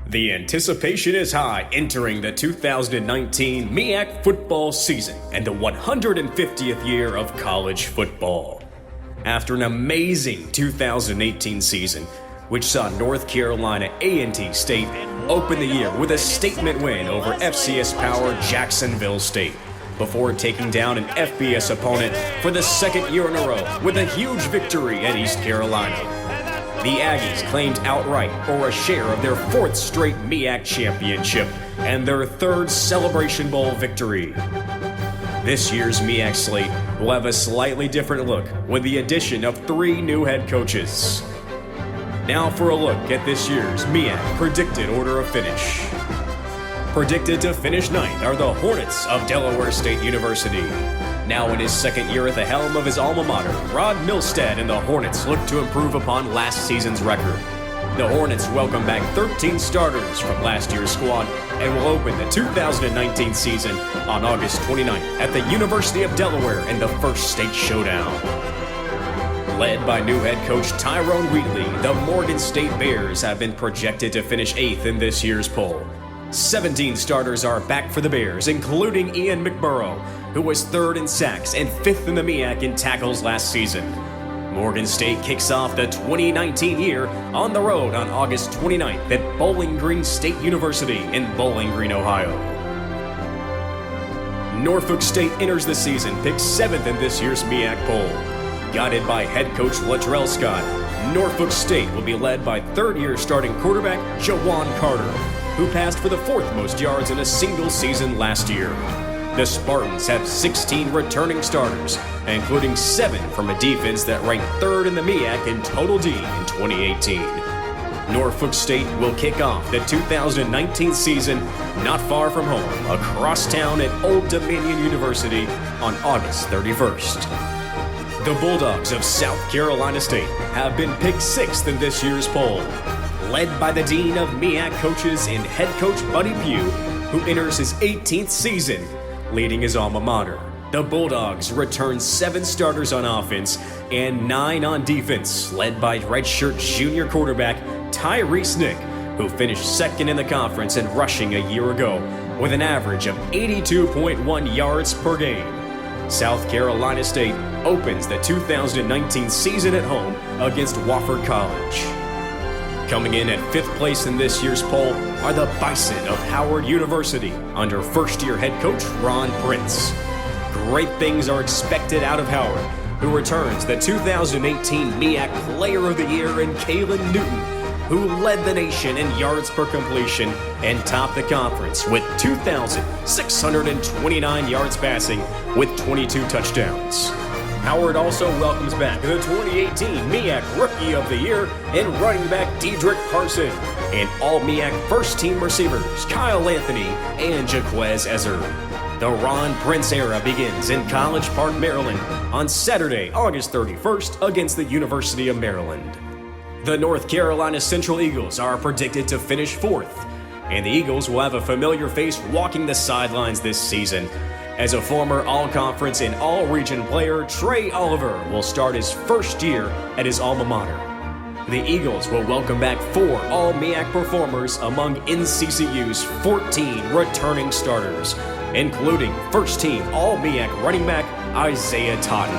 The anticipation is high entering the 2019 Meac football season and the 150th year of college football. After an amazing 2018 season, which saw North Carolina A&T State open the year with a statement win over FCS power Jacksonville State, before taking down an FBS opponent for the second year in a row with a huge victory at East Carolina. The Aggies claimed outright or a share of their fourth straight Meac championship and their third Celebration Bowl victory. This year's Meac slate will have a slightly different look with the addition of 3 new head coaches. Now for a look at this year's Meac predicted order of finish. Predicted to finish 9th are the Hornets of Delaware State University. Now in his second year at the helm of his alma mater, Rod Milstead and the Hornets look to improve upon last season's record. The Hornets welcome back 13 starters from last year's squad and will open the 2019 season on August 29th at the University of Delaware in the First State Showdown. Led by new head coach Tyrone Wheatley, the Morgan State Bears have been projected to finish 8th in this year's poll. 17 starters are back for the Bears, including Ian McBurrow, who was 3rd in sacks and 5th in the Meac in tackles last season. Morgan State kicks off the 2019 year on the road on August 29th at Bowling Green State University in Bowling Green, Ohio. Norfolk State enters the season picked 7th in this year's Meac poll. Guided by head coach Latrell Scott, Norfolk State will be led by 3rd-year starting quarterback Jawan Carter, who passed for the 4th most yards in a single season last year. The Spartans have 16 returning starters, including 7 from a defense that ranked 3rd in the Meac in total D in 2018. Norfolk State will kick off the 2019 season not far from home, across town at Old Dominion University on August 31st. The Bulldogs of South Carolina State have been picked 6th in this year's poll. Led by the Dean of Meac coaches and head coach Buddy Pugh, who enters his 18th season leading his alma mater. The Bulldogs return 7 starters on offense and 9 on defense, led by redshirt junior quarterback Tyrese Nick, who finished 2nd in the conference in rushing a year ago with an average of 82.1 yards per game. South Carolina State opens the 2019 season at home against Wofford College. Coming in at 5th place in this year's poll are the Bison of Howard University under first-year head coach Ron Prince. Great things are expected out of Howard, who returns the 2018 Meac Player of the Year in Kalen Newton, who led the nation in yards per completion and topped the conference with 2,629 yards passing with 22 touchdowns. Howard also welcomes back the 2018 Meac Rookie of the Year and running back Dedrick Parson, and all Meac first-team receivers Kyle Anthony and Jaquez Ezer. The Ron Prince era begins in College Park, Maryland on Saturday, August 31st against the University of Maryland. The North Carolina Central Eagles are predicted to finish 4th, and the Eagles will have a familiar face walking the sidelines this season, as a former All-Conference and All-Region player, Trey Oliver will start his first year at his alma mater. The Eagles will welcome back 4 All-Meac performers among NCCU's 14 returning starters, including first-team All-Meac running back Isaiah Totten.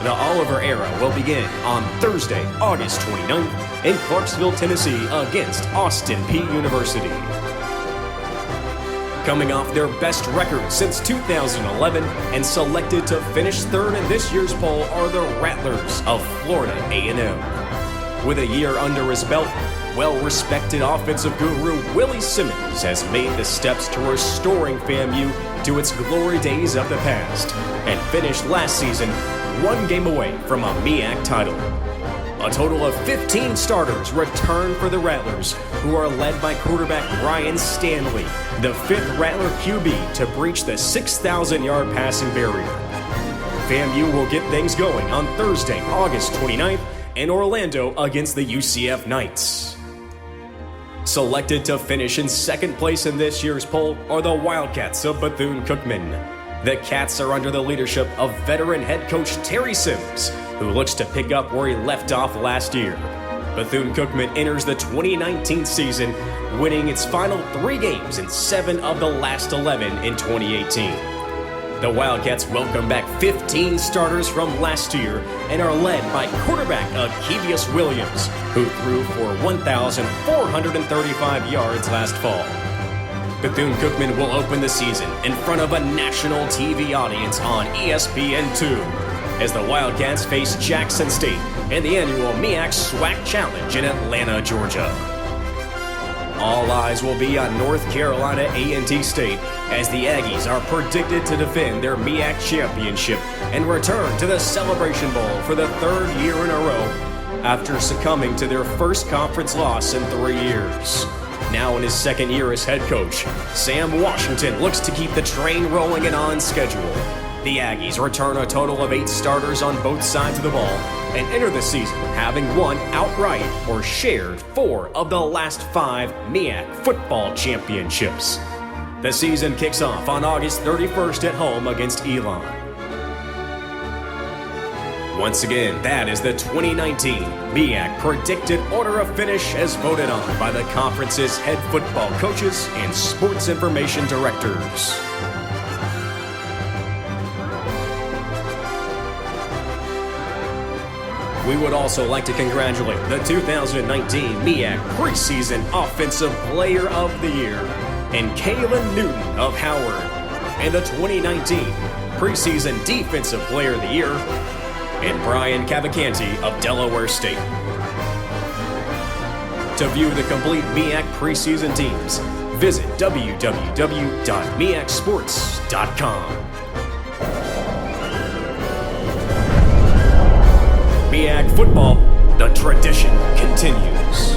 The Oliver era will begin on Thursday, August 29th in Clarksville, Tennessee against Austin Peay University. Coming off their best record since 2011 and selected to finish 3rd in this year's poll are the Rattlers of Florida A&M. With a year under his belt, well-respected offensive guru Willie Simmons has made the steps to restoring FAMU to its glory days of the past and finished last season 1 game away from a Meac title. A total of 15 starters return for the Rattlers, who are led by quarterback Ryan Stanley, the 5th Rattler QB to breach the 6,000-yard passing barrier. FAMU will get things going on Thursday, August 29th in Orlando against the UCF Knights. Selected to finish in 2nd place in this year's poll are the Wildcats of Bethune Cookman. The Cats are under the leadership of veteran head coach Terry Sims, who looks to pick up where he left off last year. Bethune Cookman enters the 2019 season, winning its final 3 games and 7 of the last 11 in 2018. The Wildcats welcome back 15 starters from last year and are led by quarterback Kevius Williams, who threw for 1,435 yards last fall. Bethune Cookman will open the season in front of a national TV audience on ESPN2 as the Wildcats face Jackson State in the annual Meac SWAC Challenge in Atlanta, Georgia. All eyes will be on North Carolina A&T State as the Aggies are predicted to defend their Meac championship and return to the Celebration Bowl for the 3rd year in a row after succumbing to their first conference loss in 3 years. Now in his 2nd year as head coach, Sam Washington looks to keep the train rolling and on schedule. The Aggies return a total of 8 starters on both sides of the ball and enter the season having won outright or shared 4 of the last 5 Meac football championships. The season kicks off on August 31st at home against Elon. Once again, that is the 2019 Meac predicted order of finish as voted on by the conference's head football coaches and sports information directors. We would also like to congratulate the 2019 Meac Preseason Offensive Player of the Year and Kaylin Newton of Howard, and the 2019 Preseason Defensive Player of the Year and Brian Cavalcanti of Delaware State. To view the complete Meac preseason teams, visit www.meacsports.com. Meac football, the tradition continues.